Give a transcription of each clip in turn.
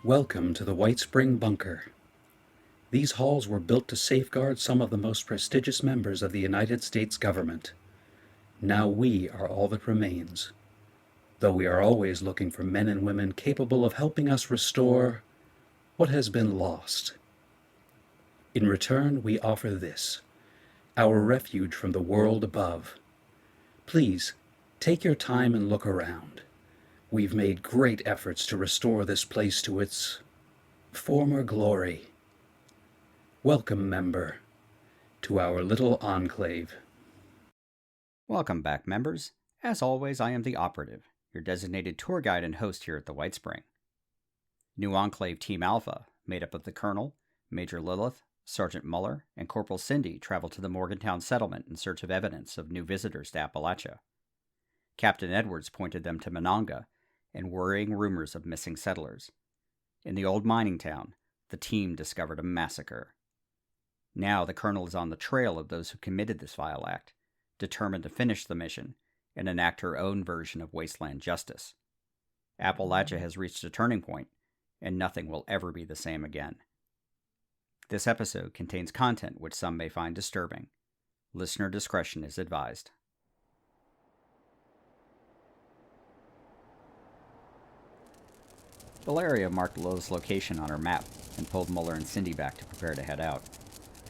Welcome to the White Spring Bunker. These halls were built to safeguard some of the most prestigious members of the United States government. Now we are all that remains, though we are always looking for men and women capable of helping us restore what has been lost. In return, we offer this, our refuge from the world above. Please, take your time and look around. We've made great efforts to restore this place to its former glory. Welcome, member, to our little enclave. Welcome back, members. As always, I am the Operative, your designated tour guide and host here at the White Spring. New Enclave Team Alpha, made up of the Colonel, Major Lilith, Sergeant Mueller, and Corporal Cindy, traveled to the Morgantown Settlement in search of evidence of new visitors to Appalachia. Captain Edwards pointed them to Monongah and worrying rumors of missing settlers. In the old mining town, the team discovered a massacre. Now the Colonel is on the trail of those who committed this vile act, determined to finish the mission and enact her own version of Wasteland justice. Appalachia has reached a turning point, and nothing will ever be the same again. This episode contains content which some may find disturbing. Listener discretion is advised. Valeria marked Lilith's location on her map and pulled Mueller and Cindy back to prepare to head out.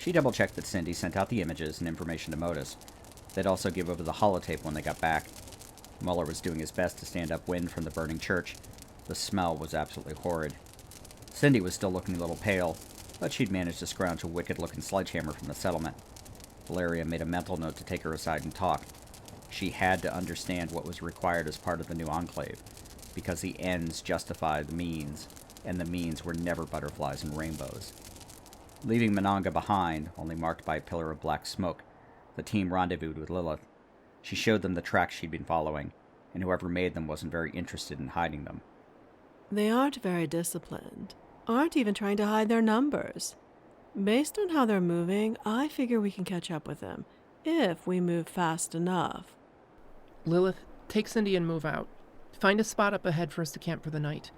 She double-checked that Cindy sent out the images and information to Modus. They'd also give over the holotape when they got back. Mueller was doing his best to stand upwind from the burning church. The smell was absolutely horrid. Cindy was still looking a little pale, but she'd managed to scrounge a wicked-looking sledgehammer from the settlement. Valeria made a mental note to take her aside and talk. She had to understand what was required as part of the new enclave, because the ends justify the means, and the means were never butterflies and rainbows. Leaving Monongah behind, only marked by a pillar of black smoke, the team rendezvoused with Lilith. She showed them the tracks she'd been following, and whoever made them wasn't very interested in hiding them. They aren't very disciplined, aren't even trying to hide their numbers. Based on how they're moving, I figure we can catch up with them, if we move fast enough. Lilith, take Cindy and move out. Find a spot up ahead for us to camp for the night.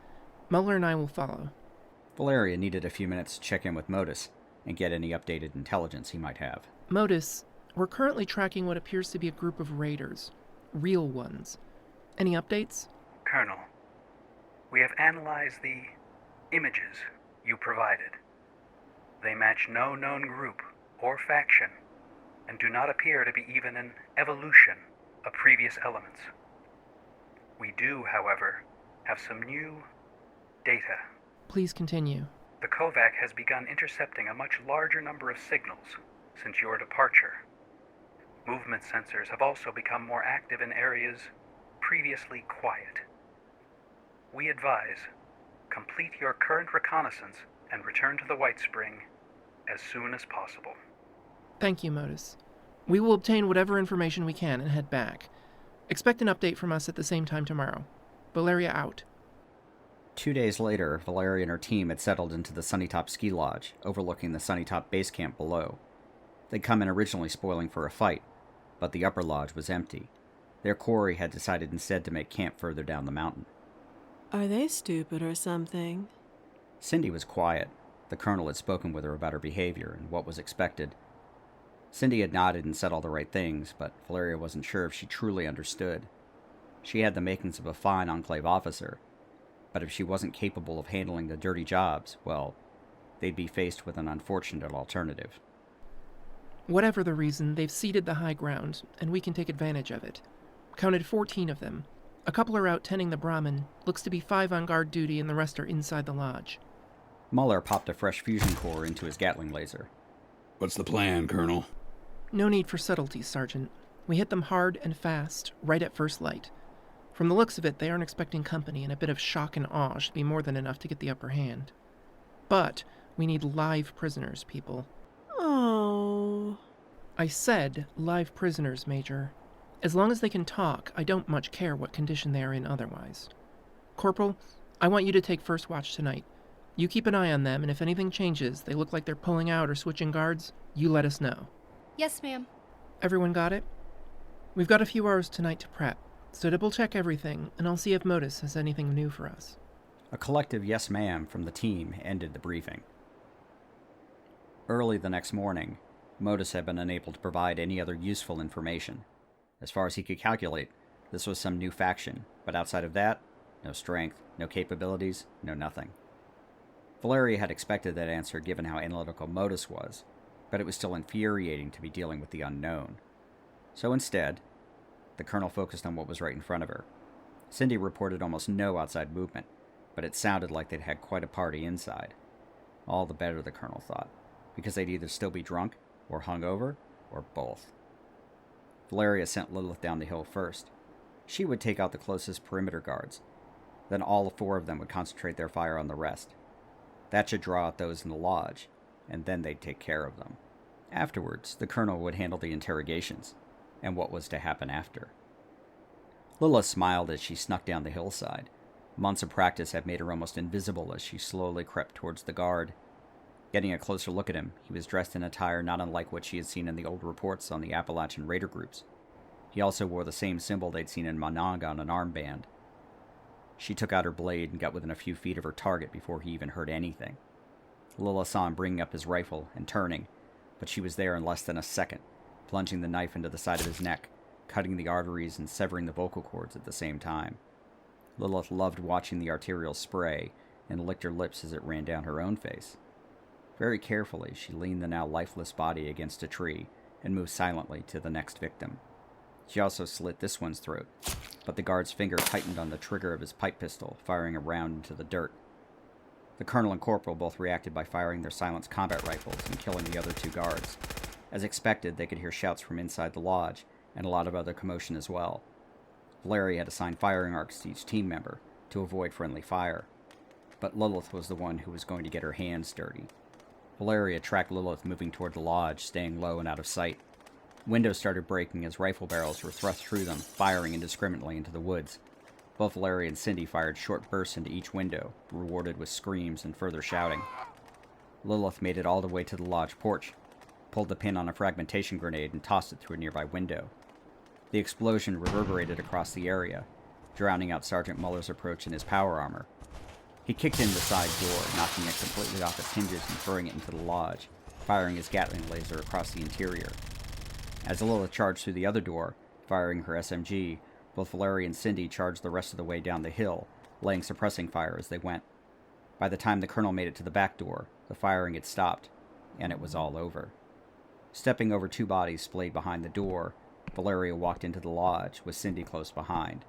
Mueller and I will follow. Valeria needed a few minutes to check in with Modus and get any updated intelligence he might have. Modus, we're currently tracking what appears to be a group of raiders. Real ones. Any updates? Colonel, we have analyzed the images you provided. They match no known group or faction and do not appear to be even an evolution of previous elements. We do, however, have some new data. Please continue. The Kovac has begun intercepting a much larger number of signals since your departure. Movement sensors have also become more active in areas previously quiet. We advise, complete your current reconnaissance and return to the White Spring as soon as possible. Thank you, Modus. We will obtain whatever information we can and head back. Expect an update from us at the same time tomorrow. Valeria out. 2 days later, Valeria and her team had settled into the SunnyTop ski lodge, overlooking the SunnyTop base camp below. They'd come in originally spoiling for a fight, but the upper lodge was empty. Their quarry had decided instead to make camp further down the mountain. Are they stupid or something? Cindy was quiet. The Colonel had spoken with her about her behavior and what was expected. Cindy had nodded and said all the right things, but Valeria wasn't sure if she truly understood. She had the makings of a fine Enclave officer, but if she wasn't capable of handling the dirty jobs, well, they'd be faced with an unfortunate alternative. Whatever the reason, they've ceded the high ground, and we can take advantage of it. Counted 14 of them. A couple are out tending the Brahmin. Looks to be 5 on guard duty, and the rest are inside the lodge. Mueller popped a fresh fusion core into his Gatling laser. What's the plan, Colonel? No need for subtleties, Sergeant. We hit them hard and fast, right at first light. From the looks of it, they aren't expecting company, and a bit of shock and awe should be more than enough to get the upper hand. But we need live prisoners, people. Oh. I said live prisoners, Major. As long as they can talk, I don't much care what condition they are in otherwise. Corporal, I want you to take first watch tonight. You keep an eye on them, and if anything changes, they look like they're pulling out or switching guards, you let us know. Yes, ma'am. Everyone got it? We've got a few hours tonight to prep, so double-check everything, and I'll see if Modus has anything new for us. A collective yes ma'am from the team ended the briefing. Early the next morning, Modus had been unable to provide any other useful information. As far as he could calculate, this was some new faction, but outside of that, no strength, no capabilities, no nothing. Valeria had expected that answer given how analytical Modus was, but it was still infuriating to be dealing with the unknown. So instead, the colonel focused on what was right in front of her. Cindy reported almost no outside movement, but it sounded like they'd had quite a party inside. All the better, the colonel thought, because they'd either still be drunk, or hungover, or both. Valeria sent Lilith down the hill first. She would take out the closest perimeter guards. Then all 4 of them would concentrate their fire on the rest. That should draw out those in the lodge, and then they'd take care of them. Afterwards, the colonel would handle the interrogations, and what was to happen after. Lilith smiled as she snuck down the hillside. Months of practice had made her almost invisible as she slowly crept towards the guard. Getting a closer look at him, he was dressed in attire not unlike what she had seen in the old reports on the Appalachian raider groups. He also wore the same symbol they'd seen in Monongah on an armband. She took out her blade and got within a few feet of her target before he even heard anything. Lilith saw him bringing up his rifle and turning, but she was there in less than a second, plunging the knife into the side of his neck, cutting the arteries and severing the vocal cords at the same time. Lilith loved watching the arterial spray and licked her lips as it ran down her own face. Very carefully, she leaned the now lifeless body against a tree and moved silently to the next victim. She also slit this one's throat, but the guard's finger tightened on the trigger of his pipe pistol, firing a round into the dirt. The colonel and corporal both reacted by firing their silenced combat rifles and killing the other 2 guards. As expected, they could hear shouts from inside the lodge, and a lot of other commotion as well. Valeria had assigned firing arcs to each team member to avoid friendly fire, but Lilith was the one who was going to get her hands dirty. Valeria tracked Lilith moving toward the lodge, staying low and out of sight. Windows started breaking as rifle barrels were thrust through them, firing indiscriminately into the woods. Both Valeria and Cindy fired short bursts into each window, rewarded with screams and further shouting. Lilith made it all the way to the lodge porch, pulled the pin on a fragmentation grenade, and tossed it through a nearby window. The explosion reverberated across the area, drowning out Sergeant Mueller's approach in his power armor. He kicked in the side door, knocking it completely off its hinges and throwing it into the lodge, firing his Gatling laser across the interior. As Lilith charged through the other door, firing her SMG, both Valeria and Cindy charged the rest of the way down the hill, laying suppressing fire as they went. By the time the colonel made it to the back door, the firing had stopped, and it was all over. Stepping over 2 bodies splayed behind the door, Valeria walked into the lodge, with Cindy close behind.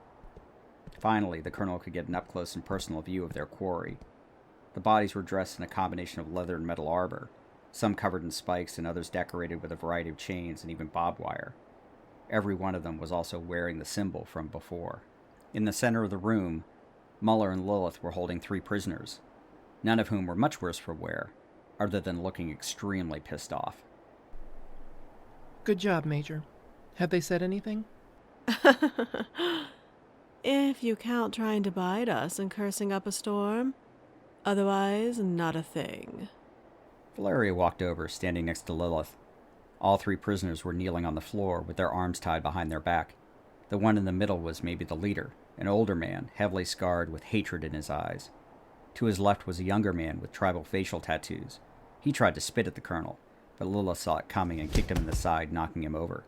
Finally, the colonel could get an up-close and personal view of their quarry. The bodies were dressed in a combination of leather and metal armor, some covered in spikes and others decorated with a variety of chains and even barbed wire. Every one of them was also wearing the symbol from before. In the center of the room, Mueller and Lilith were holding 3 prisoners, none of whom were much worse for wear, other than looking extremely pissed off. Good job, Major. Have they said anything? If you count trying to bite us and cursing up a storm. Otherwise, not a thing. Valeria walked over, standing next to Lilith. All 3 prisoners were kneeling on the floor with their arms tied behind their back. The one in the middle was maybe the leader, an older man, heavily scarred with hatred in his eyes. To his left was a younger man with tribal facial tattoos. He tried to spit at the colonel, but Lilith saw it coming and kicked him in the side, knocking him over.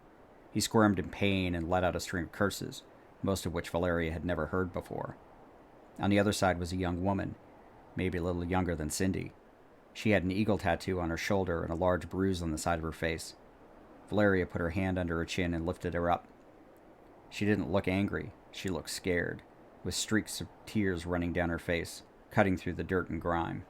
He squirmed in pain and let out a string of curses, most of which Valeria had never heard before. On the other side was a young woman, maybe a little younger than Cindy. She had an eagle tattoo on her shoulder and a large bruise on the side of her face. Valeria put her hand under her chin and lifted her up. She didn't look angry. She looked scared, with streaks of tears running down her face, cutting through the dirt and grime.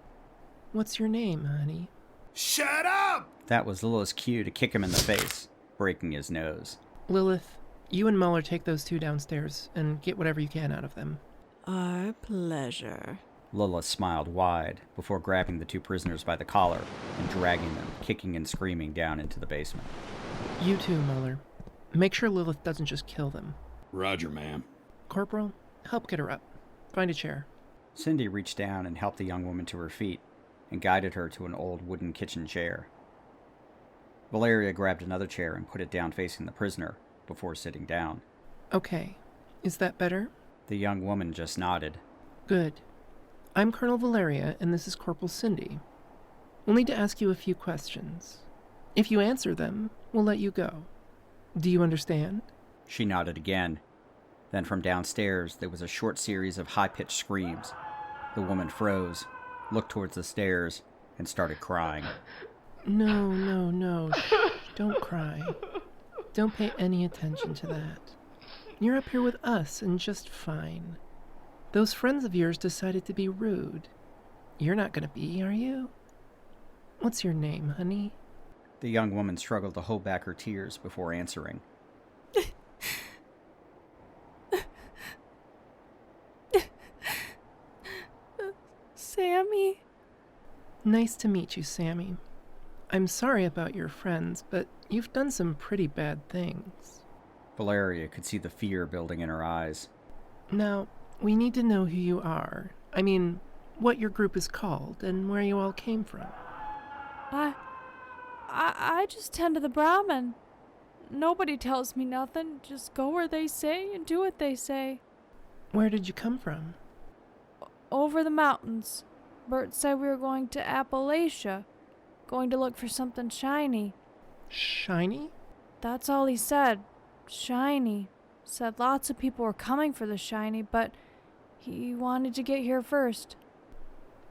What's your name, honey? Shut up! That was Lilith's cue to kick him in the face, breaking his nose. Lilith, you and Mueller take those 2 downstairs and get whatever you can out of them. Our pleasure. Lilith smiled wide before grabbing the 2 prisoners by the collar and dragging them, kicking and screaming, down into the basement. You too, Mueller. Make sure Lilith doesn't just kill them. Roger, ma'am. Corporal, help get her up. Find a chair. Cindy reached down and helped the young woman to her feet and guided her to an old wooden kitchen chair. Valeria grabbed another chair and put it down facing the prisoner before sitting down. Okay. Is that better? The young woman just nodded. Good. I'm Colonel Valeria, and this is Corporal Cindy. We'll need to ask you a few questions. If you answer them, we'll let you go. Do you understand? She nodded again. Then from downstairs, there was a short series of high-pitched screams. The woman froze, looked towards the stairs, and started crying. No. Shh, don't cry. Don't pay any attention to that. You're up here with us and just fine. Those friends of yours decided to be rude. You're not gonna be, are you? What's your name, honey? The young woman struggled to hold back her tears before answering. Sammy? Nice to meet you, Sammy. I'm sorry about your friends, but you've done some pretty bad things. Valeria could see the fear building in her eyes. Now, we need to know who you are. I mean, what your group is called and where you all came from. I just tend to the Brahmin. Nobody tells me nothing. Just go where they say and do what they say. Where did you come from? Over the mountains. Bert said we were going to Appalachia. Going to look for something shiny. Shiny? That's all he said. Shiny. Said lots of people were coming for the shiny, but he wanted to get here first.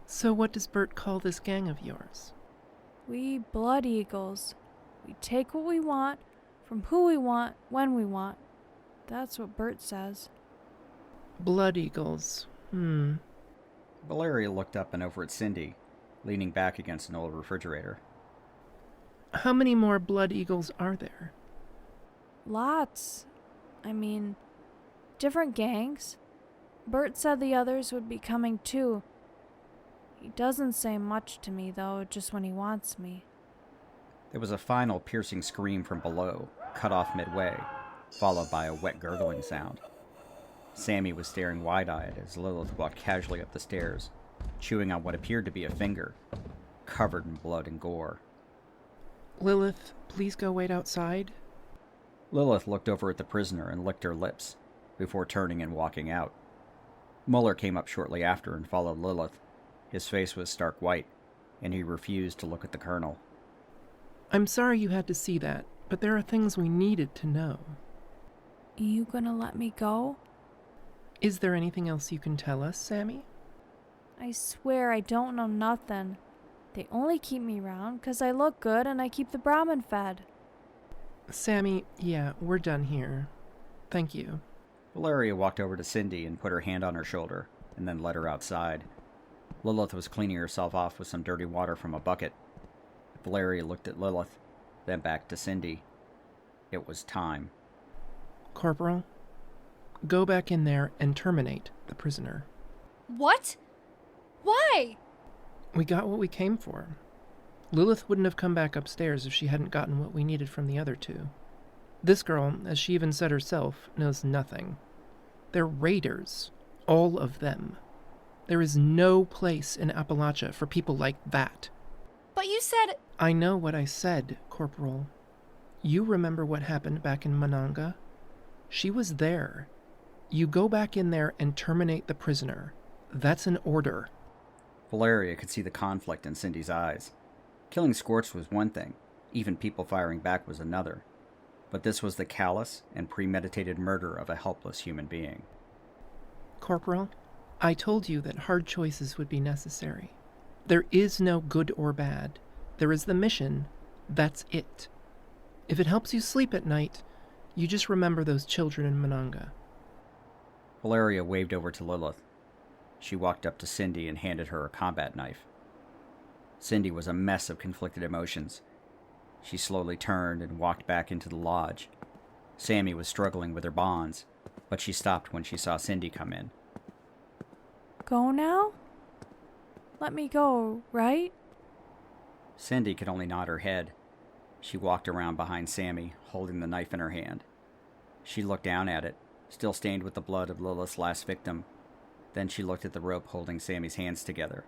So what does Bert call this gang of yours? We Blood Eagles. We take what we want, from who we want, when we want. That's what Bert says. Blood Eagles. Valeria looked up and over at Cindy, leaning back against an old refrigerator. How many more Blood Eagles are there? Lots. I mean, different gangs. Bert said the others would be coming too. He doesn't say much to me, though, just when he wants me. There was a final piercing scream from below, cut off midway, followed by a wet gurgling sound. Sammy was staring wide-eyed as Lilith walked casually up the stairs, chewing on what appeared to be a finger, covered in blood and gore. Lilith, please go wait outside. Lilith looked over at the prisoner and licked her lips, before turning and walking out. Mueller came up shortly after and followed Lilith. His face was stark white, and he refused to look at the colonel. I'm sorry you had to see that, but there are things we needed to know. You gonna let me go? Is there anything else you can tell us, Sammy? I swear I don't know nothing. They only keep me round 'cause I look good and I keep the Brahmin fed. Sammy, yeah, we're done here. Thank you. Valeria walked over to Cindy and put her hand on her shoulder, and then led her outside. Lilith was cleaning herself off with some dirty water from a bucket. Valeria looked at Lilith, then back to Cindy. It was time. Corporal, go back in there and terminate the prisoner. What? Why? We got what we came for. Lilith wouldn't have come back upstairs if she hadn't gotten what we needed from the other two. This girl, as she even said herself, knows nothing. They're raiders. All of them. There is no place in Appalachia for people like that. But you said... I know what I said, Corporal. You remember what happened back in Monongah? She was there. You go back in there and terminate the prisoner. That's an order. Valeria could see the conflict in Cindy's eyes. Killing Scorch was one thing, even people firing back was another. But this was the callous and premeditated murder of a helpless human being. Corporal, I told you that hard choices would be necessary. There is no good or bad. There is the mission. That's it. If it helps you sleep at night, you just remember those children in Monongah. Valeria waved over to Lilith. She walked up to Cindy and handed her a combat knife. Cindy was a mess of conflicted emotions. She slowly turned and walked back into the lodge. Sammy was struggling with her bonds, but she stopped when she saw Cindy come in. Go now? Let me go, right? Cindy could only nod her head. She walked around behind Sammy, holding the knife in her hand. She looked down at it, still stained with the blood of Lilith's last victim. Then she looked at the rope holding Sammy's hands together.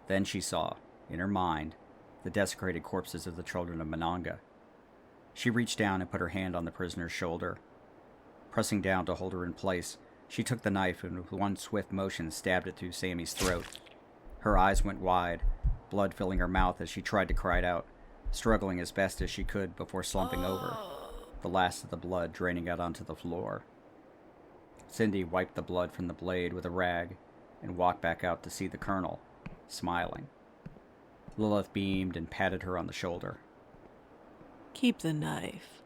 Then she saw, in her mind, the desecrated corpses of the children of Monongah. She reached down and put her hand on the prisoner's shoulder. Pressing down to hold her in place, She took the knife and with one swift motion stabbed it through Sammy's throat. Her eyes went wide, blood filling her mouth as she tried to cry it out, struggling as best as she could before slumping over, the last of the blood draining out onto the floor. Cindy wiped the blood from the blade with a rag and walked back out to see the colonel, smiling. Lilith beamed and patted her on the shoulder. Keep the knife.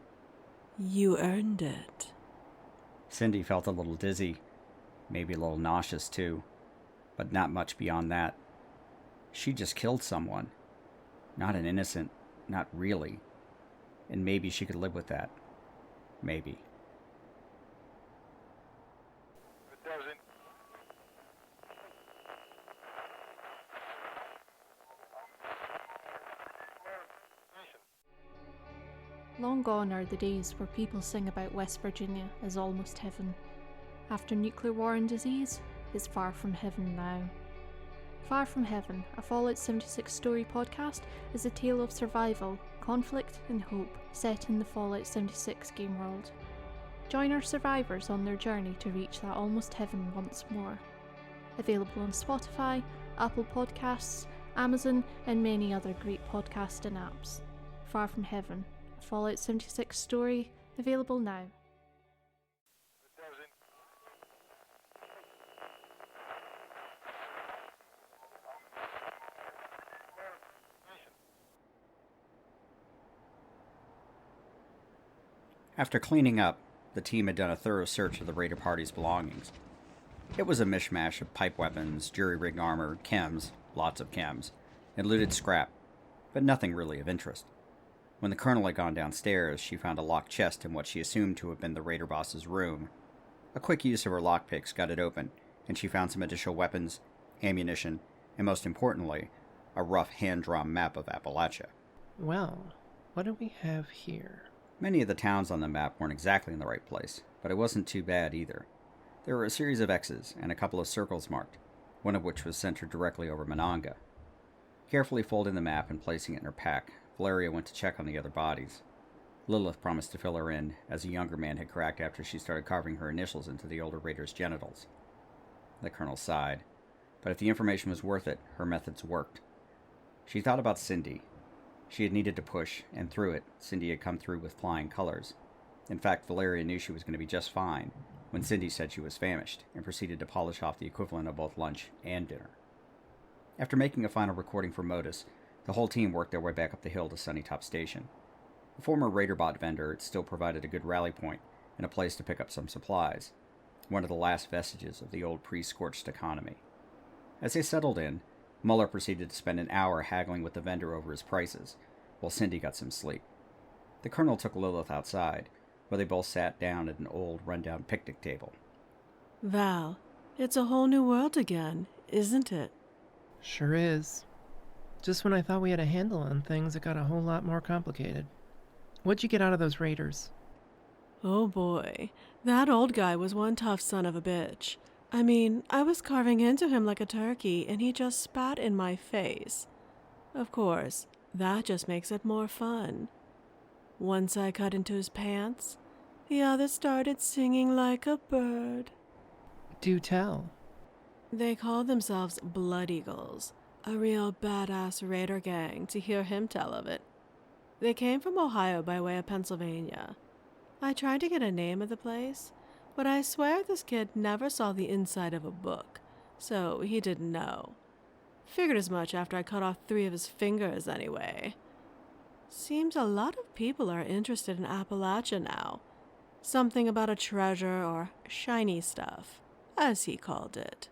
You earned it. Cindy felt a little dizzy, maybe a little nauseous too, but not much beyond that. She just killed someone. Not an innocent, not really. And maybe she could live with that. Maybe. Long gone are the days where people sing about West Virginia as almost heaven. After nuclear war and disease, it's far from heaven now. Far from Heaven, a Fallout 76 story podcast, is a tale of survival, conflict, and hope set in the Fallout 76 game world. Join our survivors on their journey to reach that almost heaven once more. Available on Spotify, Apple Podcasts, Amazon, and many other great podcasting apps. Far from Heaven, a Fallout 76 story, available now. After cleaning up, the team had done a thorough search of the raider party's belongings. It was a mishmash of pipe weapons, jury-rigged armor, chems, lots of chems, and looted scrap, but nothing really of interest. When the colonel had gone downstairs, she found a locked chest in what she assumed to have been the raider boss's room. A quick use of her lockpicks got it open, and she found some additional weapons, ammunition, and most importantly, a rough hand-drawn map of Appalachia. Well, what do we have here? Many of the towns on the map weren't exactly in the right place, but it wasn't too bad either. There were a series of X's and a couple of circles marked, one of which was centered directly over Monongah. Carefully folding the map and placing it in her pack, Valeria went to check on the other bodies. Lilith promised to fill her in, as a younger man had cracked after she started carving her initials into the older raider's genitals. The colonel sighed, but if the information was worth it, her methods worked. She thought about Cindy. She had needed to push, and through it, Cindy had come through with flying colors. In fact, Valeria knew she was going to be just fine when Cindy said she was famished, and proceeded to polish off the equivalent of both lunch and dinner. After making a final recording for Modus, the whole team worked their way back up the hill to SunnyTop Station. The former RaiderBot vendor had still provided a good rally point and a place to pick up some supplies, one of the last vestiges of the old pre-scorched economy. As they settled in, Mueller proceeded to spend an hour haggling with the vendor over his prices, while Cindy got some sleep. The colonel took Lilith outside, where they both sat down at an old, run-down picnic table. Val, it's a whole new world again, isn't it? Sure is. Just when I thought we had a handle on things, it got a whole lot more complicated. What'd you get out of those raiders? Oh boy, that old guy was one tough son of a bitch. I mean, I was carving into him like a turkey, and he just spat in my face. Of course, that just makes it more fun. Once I cut into his pants, the other started singing like a bird. Do tell. They called themselves Blood Eagles, a real badass raider gang, to hear him tell of it. They came from Ohio by way of Pennsylvania. I tried to get a name of the place, but I swear this kid never saw the inside of a book, so he didn't know. Figured as much after I cut off 3 of his fingers anyway. Seems a lot of people are interested in Appalachia now. Something about a treasure or shiny stuff, as he called it.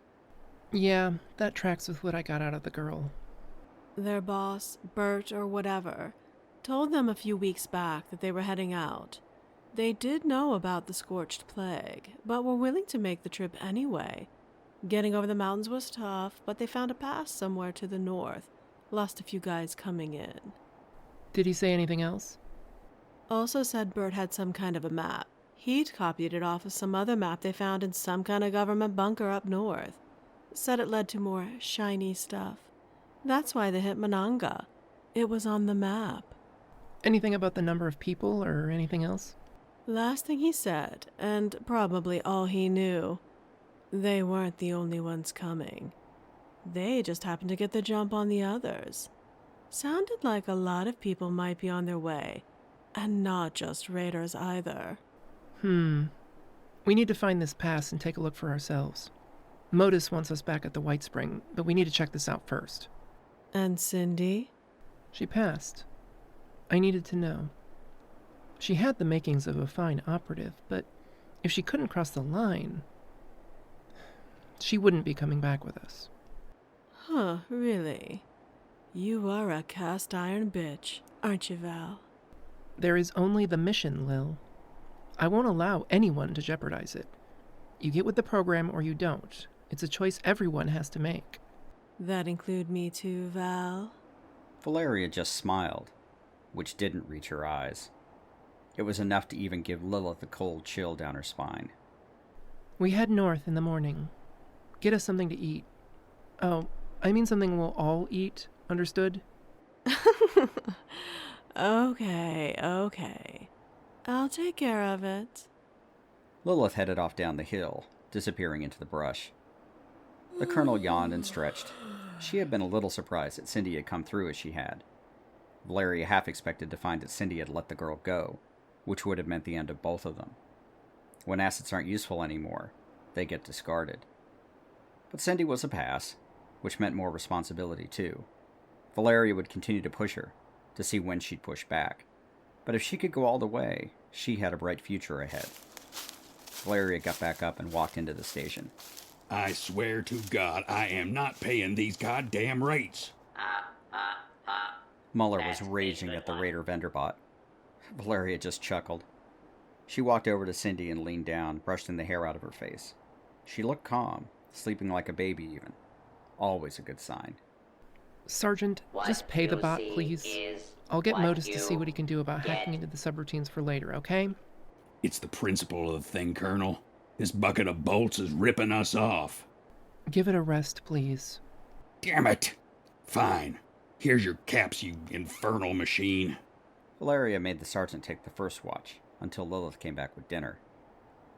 Yeah, that tracks with what I got out of the girl. Their boss, Bert or whatever, told them a few weeks back that they were heading out. They did know about the scorched plague, but were willing to make the trip anyway. Getting over the mountains was tough, but they found a pass somewhere to the north. Lost a few guys coming in. Did he say anything else? Also said Bert had some kind of a map. He'd copied it off of some other map they found in some kind of government bunker up north. Said it led to more shiny stuff. That's why they hit Monongah. It was on the map. Anything about the number of people or anything else? Last thing he said, and probably all he knew, They weren't the only ones coming. They just happened to get the jump on the others. Sounded like a lot of people might be on their way, and not just raiders either. We need to find this pass and take a look for ourselves. Modus wants us back at the White Spring, but we need to check this out first. And Cindy? She passed. I needed to know. She had the makings of a fine operative, but if she couldn't cross the line, she wouldn't be coming back with us. Huh, really? You are a cast iron bitch, aren't you, Val? There is only the mission, Lil. I won't allow anyone to jeopardize it. You get with the program or you don't. It's a choice everyone has to make. That include me too, Val? Valeria just smiled, which didn't reach her eyes. It was enough to even give Lilith a cold chill down her spine. We head north in the morning. Get us something to eat. Oh, I mean something we'll all eat, understood? Okay. I'll take care of it. Lilith headed off down the hill, disappearing into the brush. The colonel yawned and stretched. She had been a little surprised that Cindy had come through as she had. Valeria half expected to find that Cindy had let the girl go, which would have meant the end of both of them. When assets aren't useful anymore, they get discarded. But Cindy was a pass, which meant more responsibility too. Valeria would continue to push her, to see when she'd push back. But if she could go all the way, she had a bright future ahead. Valeria got back up and walked into the station. I swear to God, I am not paying these goddamn rates. Mueller was raging at the Raider vendor bot. Valeria just chuckled. She walked over to Cindy and leaned down, brushing the hair out of her face. She looked calm, sleeping like a baby even. Always a good sign. Sergeant, just pay the bot, please. I'll get Modus to see what he can do about hacking into the subroutines for later, okay? It's the principle of the thing, Colonel. This bucket of bolts is ripping us off. Give it a rest, please. Damn it! Fine. Here's your caps, you infernal machine. Valeria made the sergeant take the first watch, until Lilith came back with dinner.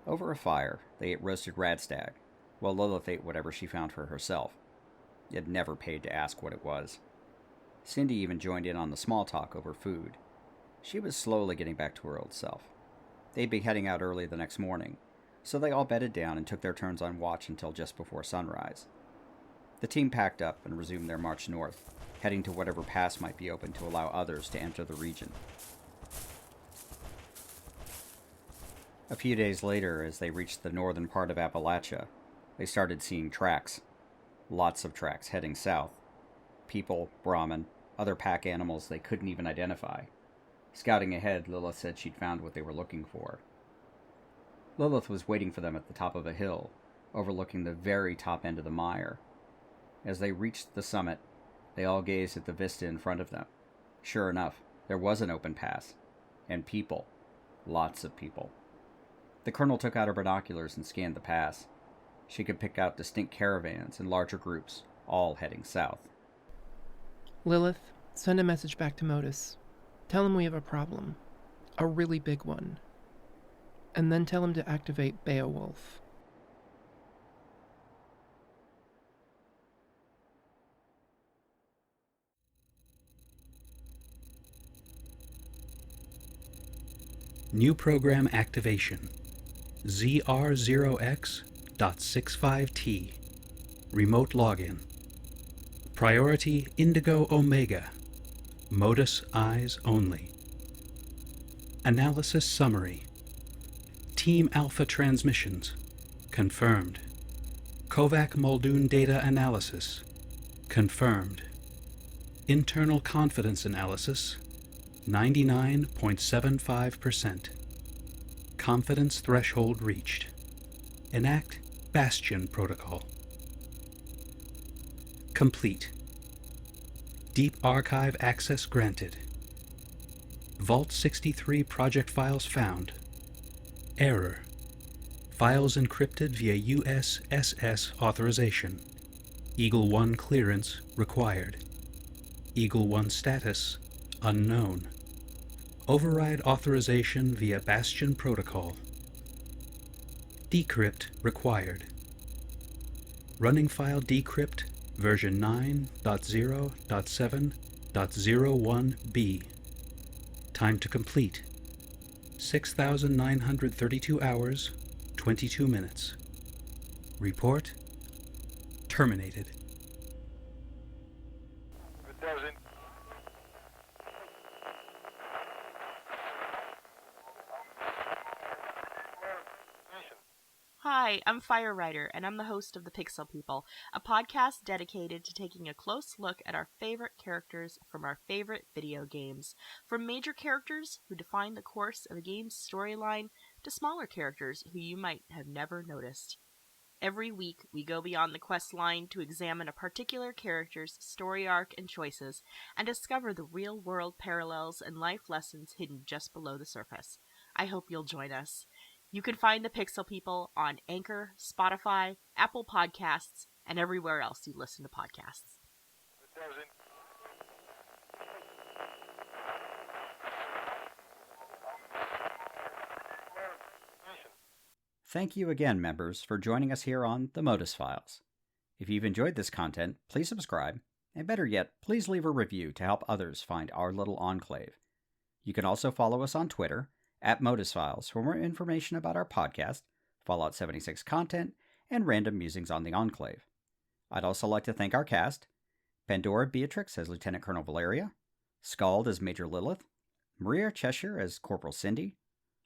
Over a fire, they ate roasted radstag, while Lilith ate whatever she found for herself. It never paid to ask what it was. Cindy even joined in on the small talk over food. She was slowly getting back to her old self. They'd be heading out early the next morning, so they all bedded down and took their turns on watch until just before sunrise. The team packed up and resumed their march north, heading to whatever pass might be open to allow others to enter the region. A few days later, as they reached the northern part of Appalachia, they started seeing tracks. Lots of tracks heading south. People, Brahmin, other pack animals they couldn't even identify. Scouting ahead, Lilith said she'd found what they were looking for. Lilith was waiting for them at the top of a hill, overlooking the very top end of the mire. As they reached the summit, they all gazed at the vista in front of them. Sure enough, there was an open pass. And people. Lots of people. The colonel took out her binoculars and scanned the pass. She could pick out distinct caravans in larger groups, all heading south. Lilith, send a message back to Modus. Tell him we have a problem. A really big one. And then tell him to activate Beowulf. New program activation. ZR0X.65T. Remote login. Priority Indigo Omega. Modus eyes only. Analysis summary. Team Alpha transmissions. Confirmed. Kovac Muldoon data analysis. Confirmed. Internal confidence analysis. 99.75%. Confidence threshold reached. Enact Bastion Protocol. Complete. Deep Archive access granted. Vault 63 project files found. Error. Files encrypted via USSS authorization. Eagle 1 clearance required. Eagle 1 status unknown. Override authorization via Bastion Protocol. Decrypt required. Running file decrypt version 9.0.7.01b. Time to complete 6,932 hours, 22 minutes. Report terminated. Hi, I'm Fire Rider, and I'm the host of The Pixel People, a podcast dedicated to taking a close look at our favorite characters from our favorite video games. From major characters who define the course of a game's storyline to smaller characters who you might have never noticed. Every week, we go beyond the quest line to examine a particular character's story arc and choices, and discover the real-world parallels and life lessons hidden just below the surface. I hope you'll join us. You can find the Pixel People on Anchor, Spotify, Apple Podcasts, and everywhere else you listen to podcasts. Thank you again, members, for joining us here on The Modus Files. If you've enjoyed this content, please subscribe, and better yet, please leave a review to help others find our little enclave. You can also follow us on Twitter, @Modus Files, for more information about our podcast, Fallout 76 content, and random musings on the Enclave. I'd also like to thank our cast: Pandora Beatrix as Lieutenant Colonel Valeria, Scald as Major Lilith, Maria Cheshire as Corporal Cindy,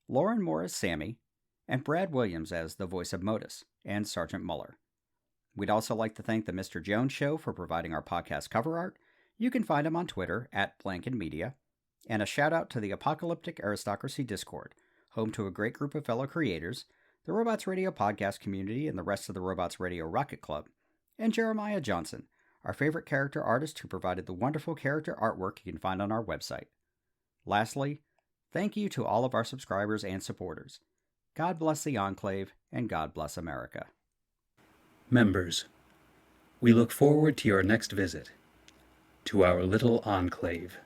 Lauren Moore as Sammy, and Brad Williams as the voice of Modus and Sergeant Mueller. We'd also like to thank the Mr. Jones Show for providing our podcast cover art. You can find him on Twitter @BlankenMedia. And a shout out to the Apocalyptic Aristocracy Discord, home to a great group of fellow creators, the Robots Radio podcast community and the rest of the Robots Radio Rocket Club, and Jeremiah Johnson, our favorite character artist who provided the wonderful character artwork you can find on our website. Lastly, thank you to all of our subscribers and supporters. God bless the Enclave, and God bless America. Members, we look forward to your next visit to our little enclave.